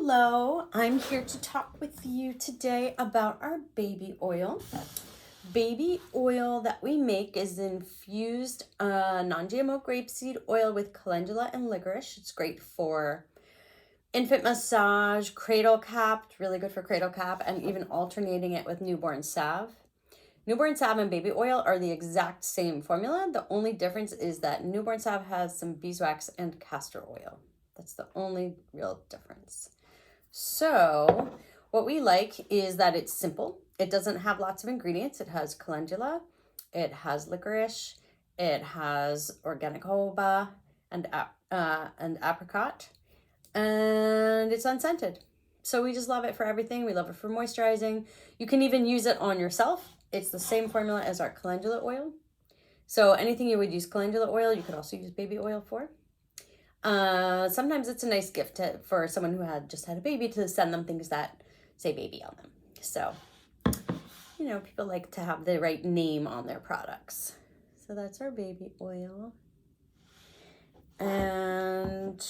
Hello, I'm here to talk with you today about our baby oil. Baby oil that we make is infused non-GMO grapeseed oil with calendula and licorice. It's great for infant massage, cradle cap, really good for cradle cap, and even alternating it with Newborn Salve. Newborn Salve and baby oil are the exact same formula. The only difference is that Newborn Salve has some beeswax and castor oil. That's the only real difference. So what we like is that it's simple. It doesn't have lots of ingredients. It has calendula, it has licorice, it has organic jojoba and apricot, and it's unscented. So we just love it for everything. We love it for moisturizing. You can even use it on yourself. It's the same formula as our calendula oil. So anything you would use calendula oil, you could also use baby oil for. Sometimes it's a nice gift for someone who had just had a baby to send them things that say baby on them. So, you know, people like to have the right name on their products. So that's our baby oil. And,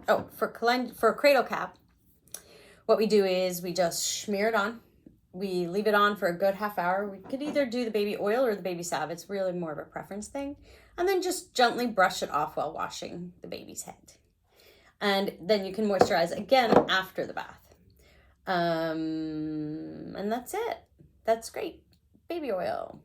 oh, for cradle cap, what we do is we just smear it on. We leave it on for a good half hour. We could either do the baby oil or the baby salve. It's really more of a preference thing. And then just gently brush it off while washing the baby's head. And then you can moisturize again after the bath. And that's it. That's great. Baby oil.